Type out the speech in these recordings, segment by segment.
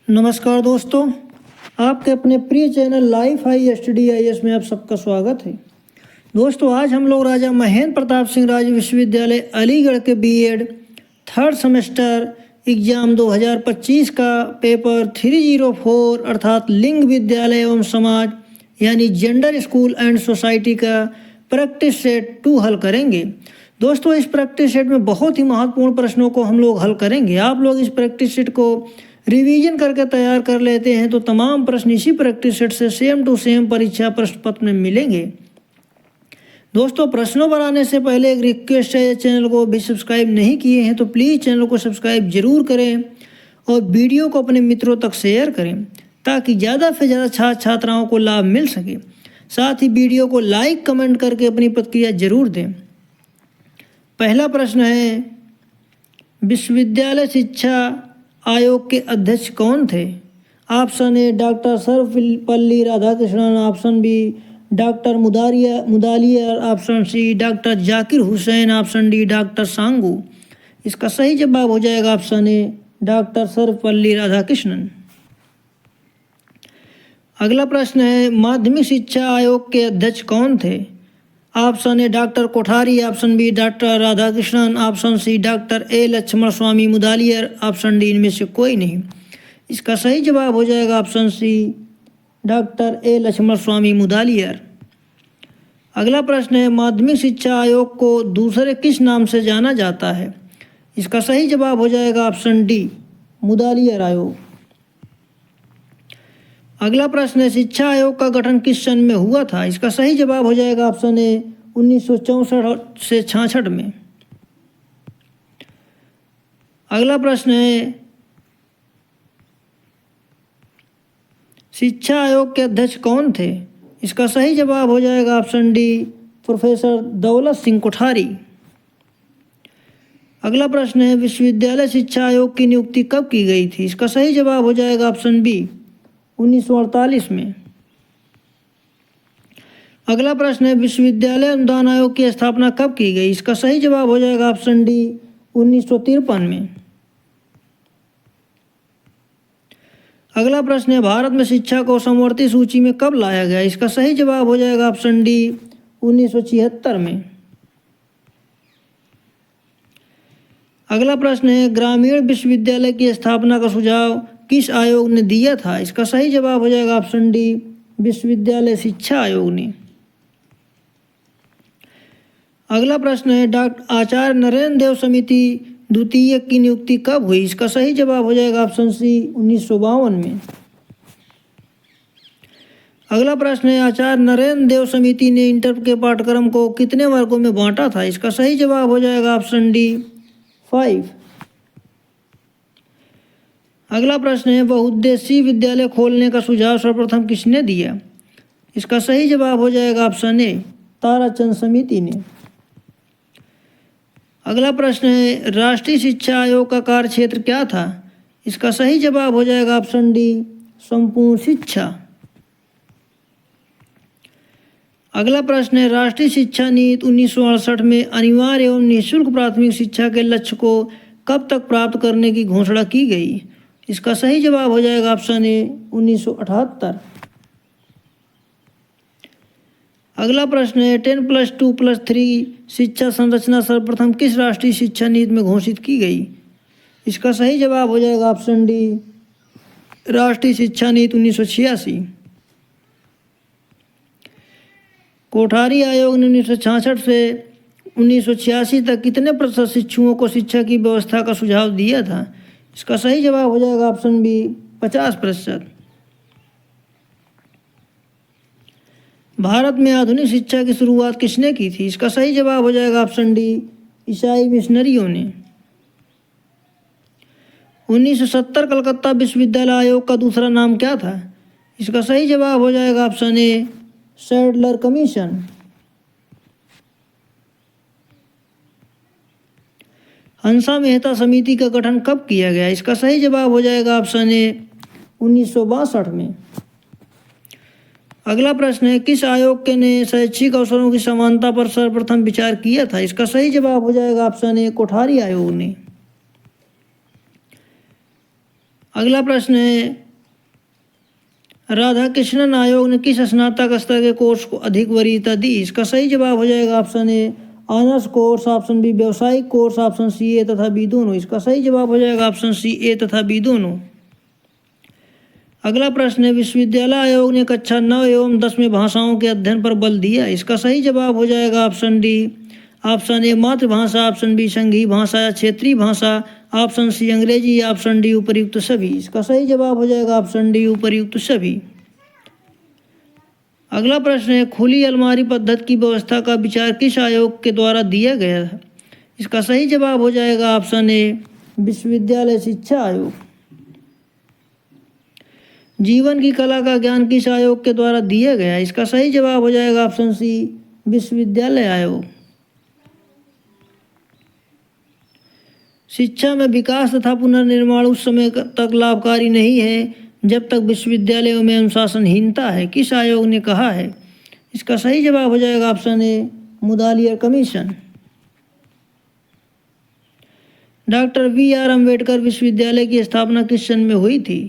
नमस्कार दोस्तों, आपके अपने प्रिय channel life I study IAS में आप सबका स्वागत है। दोस्तों, आज हम लोग राजा महेंद्र प्रताप सिंह राज्य विश्वविद्यालय अलीगढ़ के बीएड थर्ड सेमेस्टर एग्जाम 2025 का पेपर 304 अर्थात लिंग विद्यालय एवं समाज यानी जेंडर स्कूल एंड सोसाइटी का प्रैक्टिस सेट 2 हल करेंगे। दोस्तों, इस प्रैक्टिस सेट में बहुत ही महत्वपूर्ण प्रश्नों को हम लोग हल करेंगे। आप लोग इस प्रैक्टिस सेट को रिवीजन करके तैयार कर लेते हैं तो तमाम प्रश्न इसी प्रैक्टिस सेट से सेम टू सेम परीक्षा प्रश्न पत्र में मिलेंगे। दोस्तों, प्रश्नों पर आने से पहले एक रिक्वेस्ट है, चैनल को भी सब्सक्राइब नहीं किए हैं तो प्लीज़ चैनल को सब्सक्राइब जरूर करें और वीडियो को अपने मित्रों तक शेयर करें ताकि ज़्यादा से ज़्यादा छात्र छात्राओं को लाभ मिल सके। साथ ही वीडियो को लाइक कमेंट करके अपनी प्रतिक्रिया जरूर दें। पहला प्रश्न है, विश्वविद्यालय शिक्षा आयोग के अध्यक्ष कौन थे? Option A doctor Sarvepalli Radhakrishnan, option B doctor Mudaliar, option C doctor Zakir Hussain, option D doctor Sangu. इसका सही जवाब हो जाएगा option A doctor Sarvepalli Radhakrishnan. अगला प्रश्न है, माध्यमिक शिक्षा आयोग के अध्यक्ष कौन थे? Option A doctor Kothari, option B doctor Radhakrishnan, option C doctor A Lakshman Swami Mudaliar, option D इनमें से कोई नहीं। इसका सही जवाब हो जाएगा option C doctor A Lakshman Swami Mudaliar. अगला प्रश्न है, माध्यमिक शिक्षा आयोग को दूसरे किस नाम से जाना जाता है? इसका सही जवाब हो जाएगा ऑप्शन डी मुदालियर आयोग। अगला प्रश्न है, शिक्षा आयोग का गठन किस सन में हुआ था? इसका सही जवाब हो जाएगा ऑप्शन ए 1964 से 66 में। अगला प्रश्न है, शिक्षा आयोग के अध्यक्ष कौन थे? इसका सही जवाब हो जाएगा option D professor Daulat Singh Kothari. अगला प्रश्न है, विश्वविद्यालय शिक्षा आयोग की नियुक्ति कब की गई थी? इसका सही जवाब हो जाएगा ऑप्शन बी 1948 में। अगला प्रश्न है, विश्वविद्यालय अनुदान आयोग की स्थापना कब की गई? इसका सही जवाब हो जाएगा ऑप्शन डी 1953 में। अगला प्रश्न है, भारत में शिक्षा को समवर्ती सूची में कब लाया गया? इसका सही जवाब हो जाएगा ऑप्शन डी 1976 में। अगला प्रश्न है, ग्रामीण विश्वविद्यालय की स्थापना का सुझाव किस आयोग ने दिया था? इसका सही जवाब हो जाएगा ऑप्शन डी विश्वविद्यालय शिक्षा आयोग ने। अगला प्रश्न है, डॉक्टर आचार्य नरेंद्र देव समिति द्वितीय की नियुक्ति कब हुई? इसका सही जवाब हो जाएगा ऑप्शन सी 1952 में। अगला प्रश्न है, आचार्य नरेंद्र देव समिति ने इंटर के पाठ्यक्रम को कितने वर्गों में बांटा था? इसका सही जवाब हो जाएगा ऑप्शन डी 5। अगला प्रश्न है, बहुउद्देशीय विद्यालय खोलने का सुझाव सर्वप्रथम किसने दिया? इसका सही जवाब हो जाएगा ऑप्शन ए ताराचंद समिति ने। अगला प्रश्न है, राष्ट्रीय शिक्षा आयोग का कार्य क्षेत्र क्या था? इसका सही जवाब हो जाएगा ऑप्शन डी संपूर्ण शिक्षा। अगला प्रश्न है, राष्ट्रीय शिक्षा नीति 1968 में अनिवार्य एवं निःशुल्क प्राथमिक शिक्षा के लक्ष्य को कब तक प्राप्त करने की घोषणा की गई? इसका सही जवाब हो जाएगा ऑप्शन ए 1978। अगला प्रश्न है, 10+2+3 शिक्षा संरचना सर्वप्रथम किस राष्ट्रीय शिक्षा नीति में घोषित की गई? इसका सही जवाब हो जाएगा ऑप्शन डी राष्ट्रीय शिक्षा नीति 1986। कोठारी आयोग ने 1966 से 1986 तक कितने प्रतिशत शिक्षुओं को शिक्षा की व्यवस्था का सुझाव दिया था? इसका सही जवाब हो जाएगा ऑप्शन बी 50%। भारत में आधुनिक शिक्षा की शुरुआत किसने की थी? इसका सही जवाब हो जाएगा ऑप्शन डी ईसाई मिशनरियों ने। 1970 कलकत्ता विश्वविद्यालय आयोग का दूसरा नाम क्या था? इसका सही जवाब हो जाएगा ऑप्शन ए सैडलर कमीशन। हंसा मेहता समिति का गठन कब किया गया? इसका सही जवाब हो जाएगा ऑप्शन ए 1962 में। अगला प्रश्न है, किस आयोग के ने शैक्षिक अवसरों की समानता पर सर्वप्रथम विचार किया था? इसका सही जवाब हो जाएगा ऑप्शन ए कोठारी आयोग ने। अगला प्रश्न है, राधा कृष्णन आयोग ने किस स्नातक स्तर के कोर्स को अधिक वरीयता दी? इसका सही जवाब हो जाएगा option A honours course, option B व्यवसायिक कोर्स, ऑप्शन सी ए तथा बी दोनों। इसका सही जवाब हो जाएगा ऑप्शन सी ए तथा बी दोनों। अगला प्रश्न है, विश्वविद्यालय आयोग ने कक्षा 9 एवं 10 में भाषाओं के अध्ययन पर बल दिया। इसका सही जवाब हो जाएगा ऑप्शन डी, ऑप्शन ए मातृभाषा, ऑप्शन बी संघीय भाषा या क्षेत्रीय भाषा, ऑप्शन सी अंग्रेजी, ऑप्शन डी उपर्युक्त सभी। इसका सही जवाब हो जाएगा ऑप्शन डी उपर्युक्त सभी। अगला प्रश्न है, खुली अलमारी पद्धति की व्यवस्था का विचार किस आयोग के द्वारा दिया गया है? इसका सही जवाब हो जाएगा ऑप्शन ए विश्वविद्यालय शिक्षा आयोग। जीवन की कला का ज्ञान किस आयोग के द्वारा दिया गया है? इसका सही जवाब हो जाएगा ऑप्शन सी विश्वविद्यालय आयोग। शिक्षा में विकास तथा पुनर्निर्माण उस समय तक लाभकारी नहीं है जब तक विश्वविद्यालयों में अनुशासनहीनता है। किस आयोग ने कहा है? इसका सही जवाब हो जाएगा option A Mudaliar commission. Doctor B R. Ambedkar विश्वविद्यालय की स्थापना किस सन में हुई थी?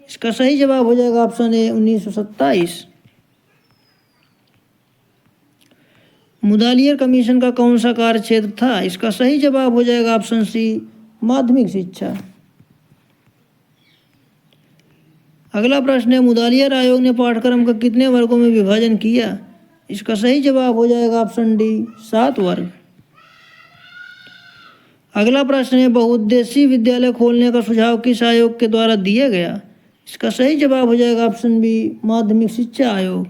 इसका सही जवाब हो जाएगा ऑप्शन ए 1927। मुदालियर कमीशन का कौन सा कार्य क्षेत्र था? इसका सही जवाब हो जाएगा ऑप्शन सी माध्यमिक शिक्षा। अगला प्रश्न है, मुदालियर आयोग ने पाठ्यक्रम का कितने वर्गों में विभाजन किया? इसका सही जवाब हो जाएगा ऑप्शन डी 7 वर्ग। अगला प्रश्न है, बहुउद्देशीय विद्यालय खोलने का सुझाव किस आयोग के द्वारा दिया गया? इसका सही जवाब हो जाएगा ऑप्शन बी माध्यमिक शिक्षा आयोग।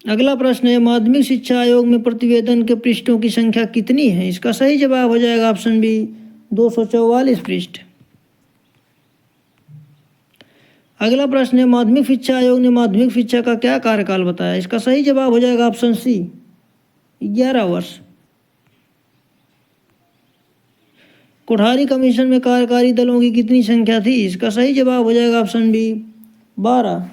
अगला प्रश्न है, माध्यमिक शिक्षा आयोग में प्रतिवेदन के पृष्ठों की संख्या कितनी है? इसका सही जवाब हो जाएगा ऑप्शन बी 244 पृष्ठ। अगला प्रश्न है, माध्यमिक शिक्षा आयोग ने माध्यमिक शिक्षा का क्या कार्यकाल बताया? इसका सही जवाब हो जाएगा ऑप्शन सी 11 वर्ष। कोठारी कमीशन में कार्यकारी दलों की कितनी संख्या थी? इसका सही जवाब हो जाएगा ऑप्शन बी 12।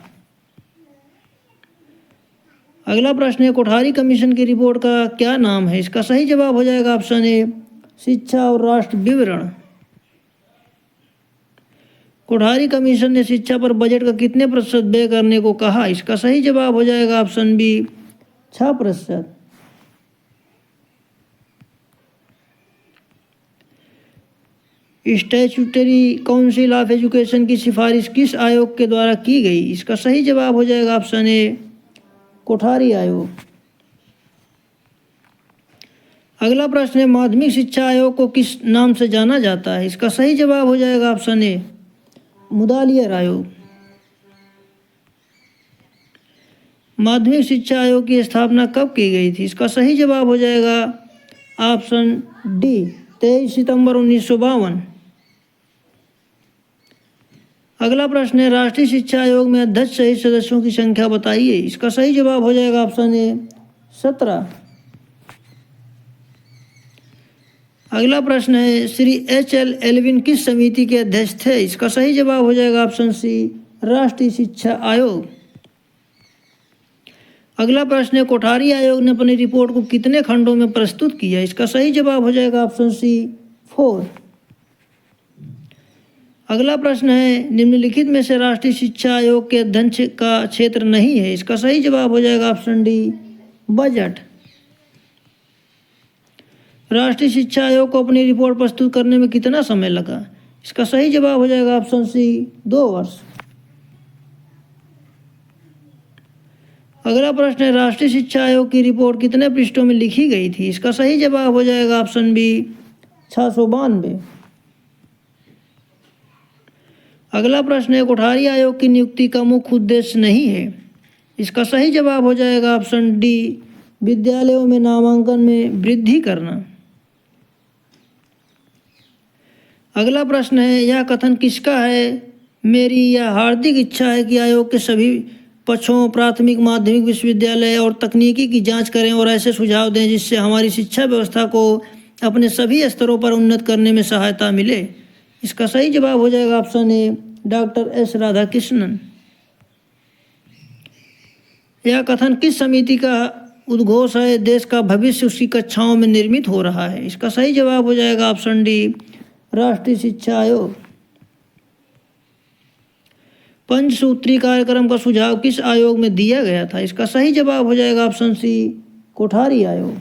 अगला प्रश्न है, कोठारी कमीशन की रिपोर्ट का क्या नाम है? इसका सही जवाब हो जाएगा ऑप्शन ए शिक्षा और राष्ट्र विवरण। कोठारी कमीशन ने शिक्षा पर बजट का कितने प्रतिशत व्यय करने को कहा? इसका सही जवाब हो जाएगा option B 6%। Statutory council of education की सिफारिश किस आयोग के द्वारा की गई? इसका सही जवाब हो जाएगा ऑप्शन ए कोठारी आयोग। अगला प्रश्न है, माध्यमिक शिक्षा आयोग को किस नाम से जाना जाता है? इसका सही जवाब हो जाएगा ऑप्शन ए मुदालियर आयोग। माध्यमिक शिक्षा आयोग की स्थापना कब की गई थी? इसका सही जवाब हो जाएगा ऑप्शन डी 23 सितंबर 1952। अगला प्रश्न है, राष्ट्रीय शिक्षा आयोग में अध्यक्ष सहित सदस्यों की संख्या बताइए। इसका सही जवाब हो जाएगा ऑप्शन ए 17। अगला प्रश्न है, श्री H.L. एल्विन किस समिति के अध्यक्ष थे? इसका सही जवाब हो जाएगा ऑप्शन सी राष्ट्रीय शिक्षा आयोग। अगला प्रश्न है, कोठारी आयोग ने अपनी रिपोर्ट को कितने खंडों में प्रस्तुत किया? इसका सही जवाब हो जाएगा ऑप्शन सी 4। अगला प्रश्न है, निम्नलिखित में से राष्ट्रीय शिक्षा आयोग के अध्ययन का क्षेत्र नहीं है। इसका सही जवाब हो जाएगा ऑप्शन डी बजट। राष्ट्रीय शिक्षा आयोग को अपनी रिपोर्ट प्रस्तुत करने में कितना समय लगा? इसका सही जवाब हो जाएगा ऑप्शन सी 2 वर्ष। अगला प्रश्न है, राष्ट्रीय शिक्षा आयोग की रिपोर्ट कितने पृष्ठों में लिखी गई थी? इसका सही जवाब हो जाएगा ऑप्शन बी 692। अगला प्रश्न है, कोठारी आयोग की नियुक्ति का मुख्य उद्देश्य नहीं है। इसका सही जवाब हो जाएगा ऑप्शन डी विद्यालयों में नामांकन में वृद्धि करना। अगला प्रश्न है, यह कथन किसका है? मेरी यह हार्दिक इच्छा है कि आयोग के सभी पक्षों प्राथमिक माध्यमिक विश्वविद्यालय और तकनीकी की जांच करें और ऐसे सुझाव दें जिससे हमारी शिक्षा व्यवस्था को अपने सभी स्तरों पर उन्नत करने में सहायता मिले। इसका सही जवाब हो जाएगा option A doctor S Radhakrishnan. यह कथन किस समिति का उद्घोष है? देश का भविष्य उसकी कक्षाओं में निर्मित हो रहा है। इसका सही जवाब हो जाएगा ऑप्शन डी राष्ट्रीय शिक्षा आयोग। पंचसूत्री कार्यक्रम का सुझाव किस आयोग में दिया गया था? इसका सही जवाब हो जाएगा ऑप्शन सी, कोठारी आयोग।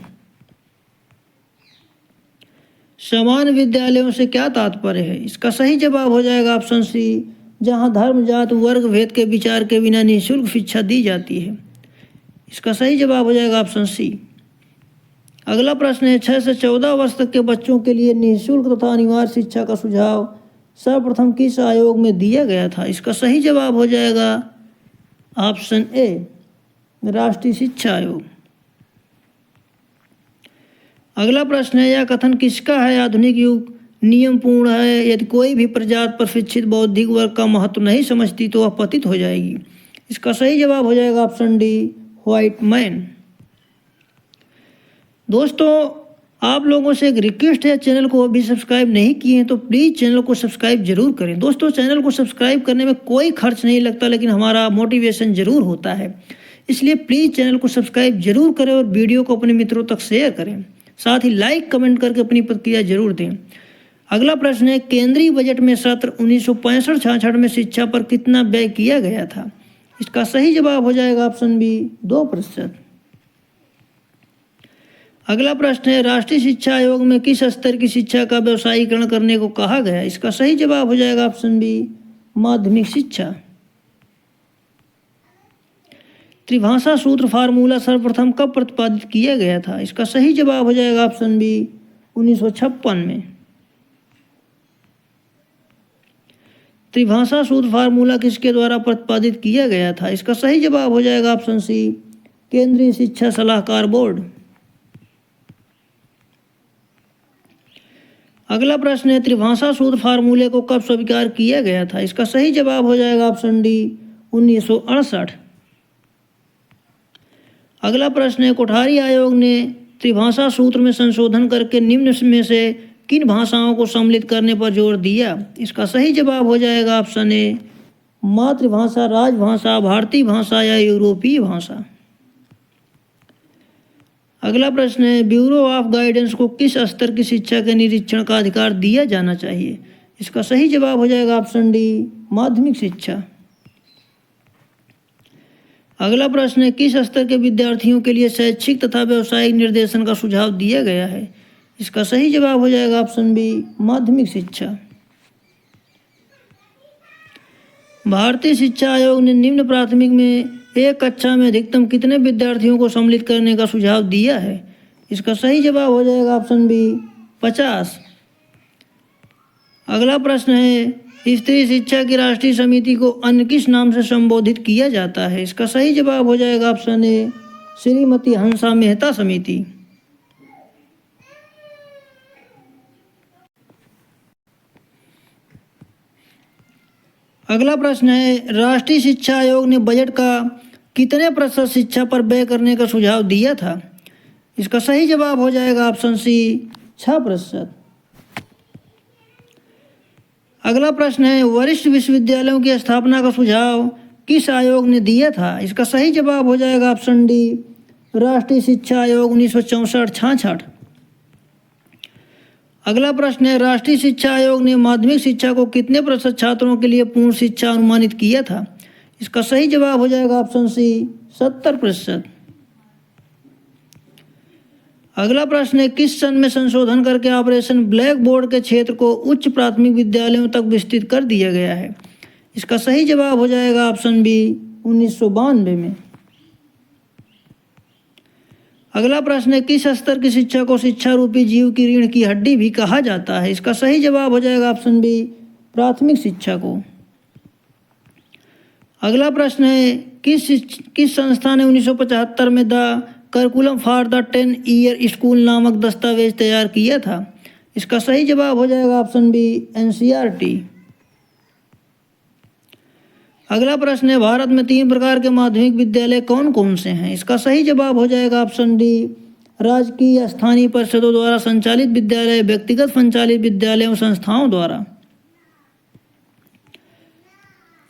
समान विद्यालयों से क्या तात्पर्य है? इसका सही जवाब हो जाएगा ऑप्शन सी, जहां धर्म, जात, वर्ग भेद के विचार के बिना निःशुल्क शिक्षा दी जाती है। इसका सही जवाब हो जाएगा ऑप्शन सी। अगला प्रश्न है, 6 से 14 वर्ष तक के बच्चों के लिए निःशुल्क तथा अनिवार्य शिक्षा का सुझाव सर्वप्रथम किस आयोग में दिया गया था? इसका सही जवाब हो जाएगा ऑप्शन ए, राष्ट्रीय शिक्षा आयोग। अगला प्रश्न है, यह कथन किसका है? आधुनिक युग नियमपूर्ण है। यदि कोई भी प्रजात पर शिक्षित बौद्धिक वर्ग का महत्व नहीं समझती तो वह पतित हो जाएगी। इसका सही जवाब हो जाएगा ऑप्शन डी, व्हाइट मैन। दोस्तों, आप लोगों से एक रिक्वेस्ट है, चैनल को अभी सब्सक्राइब नहीं किए हैं तो प्लीज़ चैनल को सब्सक्राइब जरूर करें। दोस्तों, चैनल को सब्सक्राइब करने में कोई खर्च नहीं लगता, लेकिन हमारा मोटिवेशन जरूर होता है। इसलिए प्लीज़ चैनल को सब्सक्राइब जरूर करें और वीडियो को अपने मित्रों तक शेयर करें। साथ ही लाइक कमेंट करके अपनी प्रतिक्रिया जरूर दें। अगला प्रश्न है, केंद्रीय बजट में सत्र 1965-66 में शिक्षा पर कितना व्यय किया गया था? इसका सही जवाब हो जाएगा ऑप्शन बी, 2%। अगला प्रश्न है, राष्ट्रीय शिक्षा आयोग में किस स्तर की शिक्षा का व्यवसायीकरण करने को कहा गया? इसका सही जवाब हो जाएगा ऑप्शन बी, माध्यमिक शिक्षा। त्रिभाषा सूत्र फार्मूला सर्वप्रथम कब प्रतिपादित किया गया था? इसका सही जवाब हो जाएगा ऑप्शन बी, 1956 में। त्रिभाषा सूत्र फार्मूला किसके द्वारा प्रतिपादित किया गया था? इसका सही जवाब हो जाएगा ऑप्शन सी, केंद्रीय शिक्षा सलाहकार बोर्ड। अगला प्रश्न है, त्रिभाषा सूत्र फार्मूले को कब स्वीकार किया गया था? इसका सही जवाब हो जाएगा ऑप्शन डी, 1968। अगला प्रश्न है, कोठारी आयोग ने त्रिभाषा सूत्र में संशोधन करके निम्न में से किन भाषाओं को सम्मिलित करने पर जोर दिया? इसका सही जवाब हो जाएगा ऑप्शन ए, मातृभाषा, राजभाषा, भारतीय भाषा या यूरोपीय भाषा। अगला प्रश्न है, ब्यूरो ऑफ गाइडेंस को किस स्तर की शिक्षा के निरीक्षण का अधिकार दिया जाना चाहिए? इसका सही जवाब हो जाएगा ऑप्शन डी, माध्यमिक शिक्षा। अगला प्रश्न है, किस स्तर के विद्यार्थियों के लिए शैक्षिक तथा व्यावसायिक निर्देशन का सुझाव दिया गया है? इसका सही जवाब हो जाएगा ऑप्शन बी, माध्यमिक शिक्षा। भारतीय शिक्षा आयोग ने निम्न प्राथमिक में एक कक्षा में अधिकतम कितने विद्यार्थियों को सम्मिलित करने का सुझाव दिया है? इसका सही जवाब हो जाएगा ऑप्शन बी, 50। अगला प्रश्न है, स्त्री शिक्षा की राष्ट्रीय समिति को अन्य किस नाम से संबोधित किया जाता है? इसका सही जवाब हो जाएगा ऑप्शन ए, श्रीमती हंसा मेहता समिति। अगला प्रश्न है, राष्ट्रीय शिक्षा आयोग ने बजट का कितने प्रतिशत शिक्षा पर व्यय करने का सुझाव दिया था? इसका सही जवाब हो जाएगा ऑप्शन सी, 6%। अगला प्रश्न है, वरिष्ठ विश्वविद्यालयों की स्थापना का सुझाव किस आयोग ने दिया था? इसका सही जवाब हो जाएगा ऑप्शन डी, राष्ट्रीय शिक्षा आयोग 1964-66। अगला प्रश्न है, राष्ट्रीय शिक्षा आयोग ने माध्यमिक शिक्षा को कितने प्रतिशत छात्रों के लिए पूर्ण शिक्षा अनुमानित किया था? इसका सही जवाब हो जाएगा ऑप्शन सी, 70%। अगला प्रश्न है, किस सन में संशोधन करके ऑपरेशन ब्लैक बोर्ड के क्षेत्र को उच्च प्राथमिक विद्यालयों तक विस्तृत कर दिया गया है? इसका सही जवाब हो जाएगा ऑप्शन बी, 1992 में। अगला प्रश्न है, किस स्तर की शिक्षा को शिक्षा रूपी जीव की रीढ़ की हड्डी भी कहा जाता है? इसका सही जवाब हो जाएगा ऑप्शन बी, प्राथमिक शिक्षा को। अगला प्रश्न है, किस संस्था ने 1975 में the curriculum for the 10 year school नामक दस्तावेज तैयार किया था? इसका सही जवाब हो जाएगा ऑप्शन बी, NCERT। अगला प्रश्न है, भारत में 3 प्रकार के माध्यमिक विद्यालय कौन कौन से हैं? इसका सही जवाब हो जाएगा ऑप्शन डी, राजकीय स्थानीय परिषदों द्वारा संचालित विद्यालय, व्यक्तिगत संचालित विद्यालयों संस्थाओं द्वारा।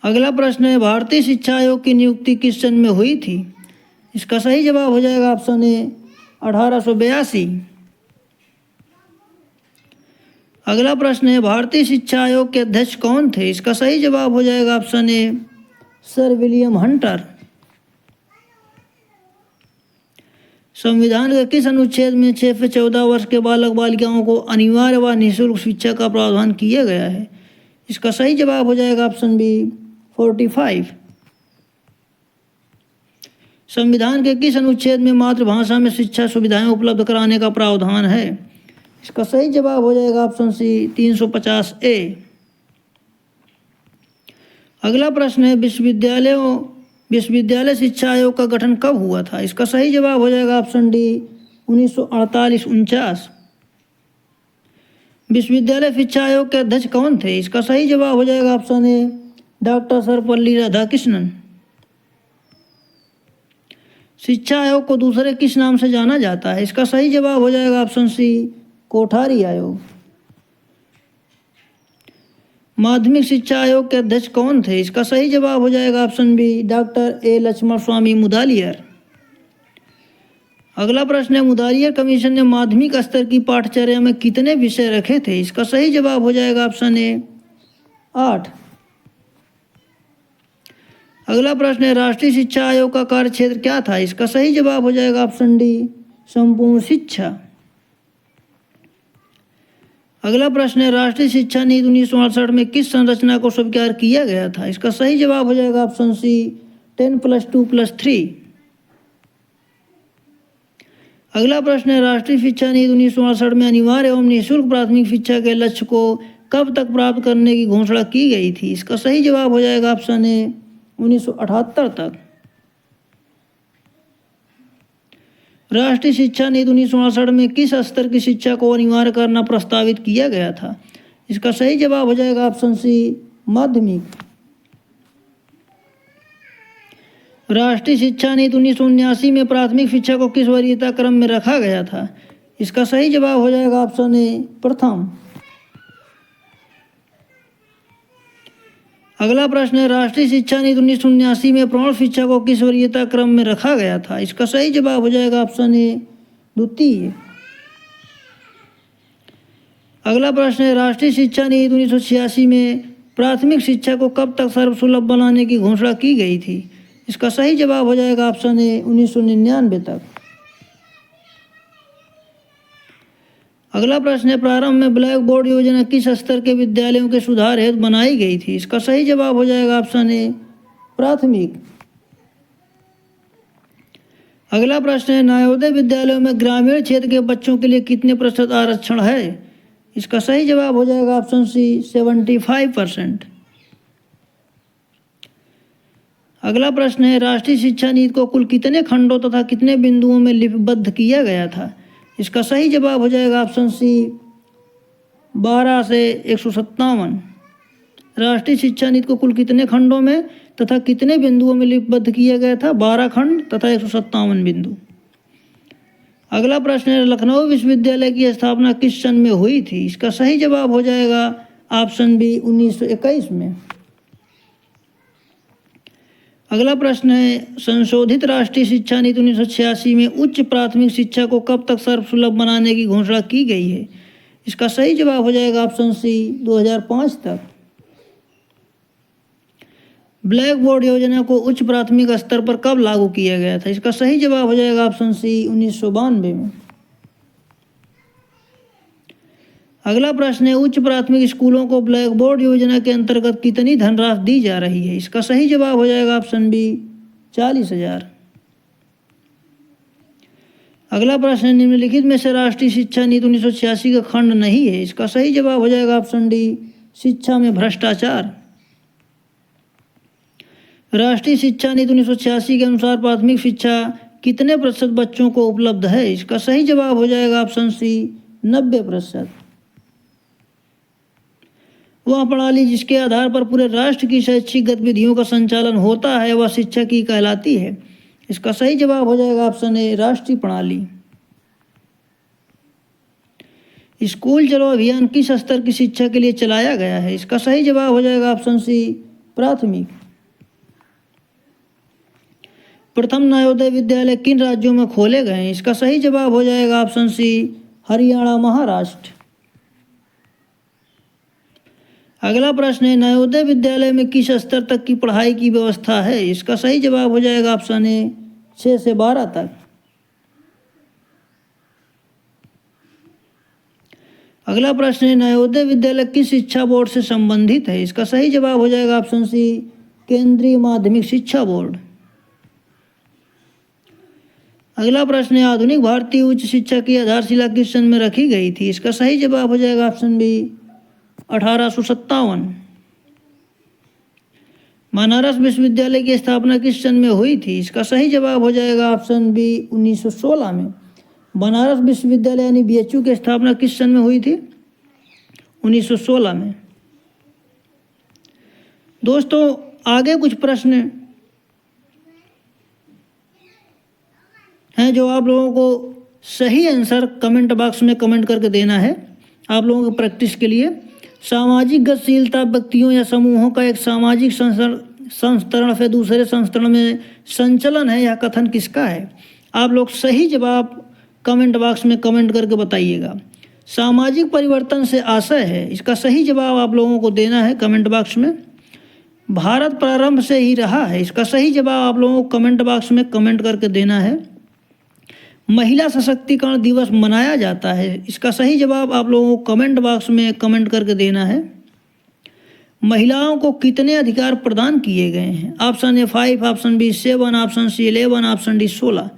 अगला प्रश्न है, भारतीय शिक्षा आयोग की नियुक्ति किस सन में हुई थी? इसका सही जवाब हो जाएगा ऑप्शन ए, 1882। अगला प्रश्न है भारतीय शिक्षा आयोग के अध्यक्ष कौन थे? इसका सही जवाब हो जाएगा ऑप्शन ए सर विलियम हंटर। संविधान के किस अनुच्छेद में 6 से 14 वर्ष के बालक बालिकाओं को अनिवार्य व निःशुल्क शिक्षा का प्रावधान किया गया है? इसका सही जवाब हो जाएगा ऑप्शन बी 45। संविधान के किस अनुच्छेद में मातृभाषा में शिक्षा सुविधाएं उपलब्ध कराने का प्रावधान है? इसका सही जवाब हो जाएगा ऑप्शन सी 350 ए। अगला प्रश्न है विश्वविद्यालय शिक्षा आयोग का गठन कब हुआ था? इसका सही जवाब हो जाएगा ऑप्शन डी 1948-49। विश्वविद्यालय शिक्षा आयोग के अध्यक्ष कौन थे? इसका सही जवाब हो जाएगा option A doctor Sarvepalli Radhakrishnan. शिक्षा आयोग को दूसरे किस नाम से जाना जाता है? इसका सही जवाब हो जाएगा ऑप्शन सी कोठारी आयोग। माध्यमिक शिक्षा आयोग के अध्यक्ष कौन थे? इसका सही जवाब हो जाएगा option B doctor A Lakshman Swami Mudaliar. अगला प्रश्न है मुदालियर कमीशन ने माध्यमिक स्तर की पाठ्यचर्या में कितने विषय रखे थे? इसका सही जवाब हो जाएगा ऑप्शन ए 8। अगला प्रश्न है राष्ट्रीय शिक्षा आयोग का कार्यक्षेत्र क्या था? इसका सही जवाब हो जाएगा ऑप्शन डी संपूर्ण शिक्षा। अगला प्रश्न है राष्ट्रीय शिक्षा नीति 1968 में किस संरचना को स्वीकार किया गया था? इसका सही जवाब हो जाएगा ऑप्शन सी 10+2+3। अगला प्रश्न है राष्ट्रीय शिक्षा नीति 1968 में अनिवार्य एवं निःशुल्क प्राथमिक शिक्षा के लक्ष्य को कब तक प्राप्त करने की घोषणा की गई थी? इसका सही जवाब हो जाएगा ऑप्शन ए 1978 तक। राष्ट्रीय शिक्षा नीति 1968 में किस स्तर की शिक्षा को अनिवार्य करना प्रस्तावित किया गया था? इसका सही जवाब हो जाएगा ऑप्शन सी माध्यमिक। राष्ट्रीय शिक्षा नीति 1979 में प्राथमिक शिक्षा को किस वरीयता क्रम में रखा गया था? इसका सही जवाब हो जाएगा ऑप्शन ए प्रथम। अगला प्रश्न है राष्ट्रीय शिक्षा नीति 1979 में प्रौढ़ शिक्षा को किस वरीयता क्रम में रखा गया था? इसका सही जवाब हो जाएगा ऑप्शन ए द्वितीय। अगला प्रश्न है राष्ट्रीय शिक्षा नीति 1986 में प्राथमिक शिक्षा को कब तक सर्वसुलभ बनाने की घोषणा की गई थी? इसका सही जवाब हो जाएगा ऑप्शन ए 1999 तक। अगला प्रश्न है प्रारंभ में ब्लैक बोर्ड योजना किस स्तर के विद्यालयों के सुधार हेतु बनाई गई थी? इसका सही जवाब हो जाएगा ऑप्शन ए प्राथमिक। अगला प्रश्न है नवोदय विद्यालयों में ग्रामीण क्षेत्र के बच्चों के लिए कितने प्रतिशत आरक्षण है? इसका सही जवाब हो जाएगा ऑप्शन सी 75%। अगला प्रश्न है राष्ट्रीय शिक्षा नीति को कुल कितने खंडों तथा कितने बिंदुओं में लिपिबद्ध किया गया था? इसका सही जवाब हो जाएगा ऑप्शन सी 12 से 157। राष्ट्रीय शिक्षा नीति को कुल कितने खंडों में तथा कितने बिंदुओं में लिपिबद्ध किया गया था? 12 खंड तथा 157 बिंदु। अगला प्रश्न है लखनऊ विश्वविद्यालय की स्थापना किस सन में हुई थी? इसका सही जवाब हो जाएगा ऑप्शन बी 1921 में। अगला प्रश्न है संशोधित राष्ट्रीय शिक्षा नीति 1986 में उच्च प्राथमिक शिक्षा को कब तक सर्वसुलभ बनाने की घोषणा की गई है? इसका सही जवाब हो जाएगा ऑप्शन सी 2005 तक। ब्लैक बोर्ड योजना को उच्च प्राथमिक स्तर पर कब लागू किया गया था? इसका सही जवाब हो जाएगा ऑप्शन सी 1992 में। अगला प्रश्न है उच्च प्राथमिक स्कूलों को ब्लैक बोर्ड योजना के अंतर्गत कितनी धनराशि दी जा रही है? इसका सही जवाब हो जाएगा ऑप्शन बी 40,000। अगला प्रश्न है निम्नलिखित में से राष्ट्रीय शिक्षा नीति 1986 का खंड नहीं है? इसका सही जवाब हो जाएगा ऑप्शन डी शिक्षा में भ्रष्टाचार। राष्ट्रीय शिक्षा नीति 1986 के अनुसार प्राथमिक शिक्षा कितने प्रतिशत बच्चों को उपलब्ध है? इसका सही जवाब हो जाएगा ऑप्शन सी 90%। वह प्रणाली जिसके आधार पर पूरे राष्ट्र की शैक्षिक गतिविधियों का संचालन होता है वह शिक्षा की कहलाती है। इसका सही जवाब हो जाएगा ऑप्शन ए राष्ट्रीय प्रणाली। स्कूल चलो अभियान किस स्तर की शिक्षा के लिए चलाया गया है? इसका सही जवाब हो जाएगा ऑप्शन सी प्राथमिक। प्रथम नवोदय विद्यालय किन राज्यों में खोले गए हैं? इसका सही जवाब हो जाएगा ऑप्शन सी हरियाणा महाराष्ट्र। अगला प्रश्न है, नवोदय विद्यालय में किस स्तर तक की पढ़ाई की व्यवस्था है? इसका सही जवाब हो जाएगा ऑप्शन ए 6 से 12 तक। अगला प्रश्न है, नवोदय विद्यालय किस शिक्षा बोर्ड से संबंधित है? इसका सही जवाब हो जाएगा ऑप्शन सी केंद्रीय माध्यमिक शिक्षा बोर्ड। अगला प्रश्न है, आधुनिक भारतीय उच्च शिक्षा की आधारशिला किस सन में रखी गई थी? इसका सही जवाब हो जाएगा ऑप्शन बी 1857। बनारस विश्वविद्यालय की स्थापना किस सन में हुई थी? इसका सही जवाब हो जाएगा ऑप्शन बी 1916 में। बनारस विश्वविद्यालय यानी बीएचयू की स्थापना किस सन में हुई थी? 1916 में। दोस्तों आगे कुछ प्रश्न हैं जो आप लोगों को सही आंसर कमेंट बॉक्स में कमेंट करके देना है आप लोगों की प्रैक्टिस के लिए। सामाजिक गतिशीलता व्यक्तियों या समूहों का एक सामाजिक संस्तरण से दूसरे संस्तरण में संचलन है, यह कथन किसका है? आप लोग सही जवाब कमेंट बॉक्स में कमेंट करके बताइएगा। सामाजिक परिवर्तन से आशय है, इसका सही जवाब आप लोगों को देना है कमेंट बॉक्स में। भारत प्रारंभ से ही रहा है, इसका सही जवाब आप लोगों को कमेंट बॉक्स में कमेंट करके देना है। महिला सशक्तिकरण दिवस मनाया जाता है, इसका सही जवाब आप लोगों को कमेंट बॉक्स में कमेंट करके देना है। महिलाओं को कितने अधिकार प्रदान किए गए हैं? Option A 5, option B 7, option C 11, option D 16।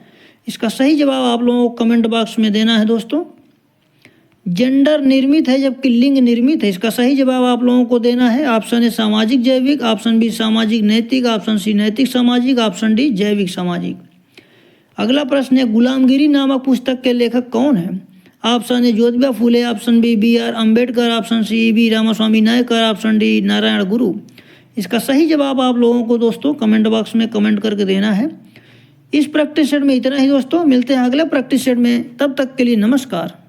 इसका सही जवाब आप लोगों को कमेंट बॉक्स में देना है। दोस्तों जेंडर निर्मित है जबकि लिंग निर्मित है, इसका सही जवाब आप लोगों को देना है। ऑप्शन ए सामाजिक जैविक, ऑप्शन बी सामाजिक नैतिक, ऑप्शन सी नैतिक सामाजिक, ऑप्शन डी जैविक सामाजिक। अगला प्रश्न है, गुलामगिरी नामक पुस्तक के लेखक कौन है? Option A Jyotiba Phule, option B BR Ambedkar, option C B Ramaswamy Naicker, option D Narayana Guru. इसका सही जवाब आप लोगों को दोस्तों कमेंट बॉक्स में कमेंट करके देना है। इस प्रैक्टिस सेट में इतना ही दोस्तों, मिलते हैं अगले प्रैक्टिस सेट में, तब तक के लिए नमस्कार।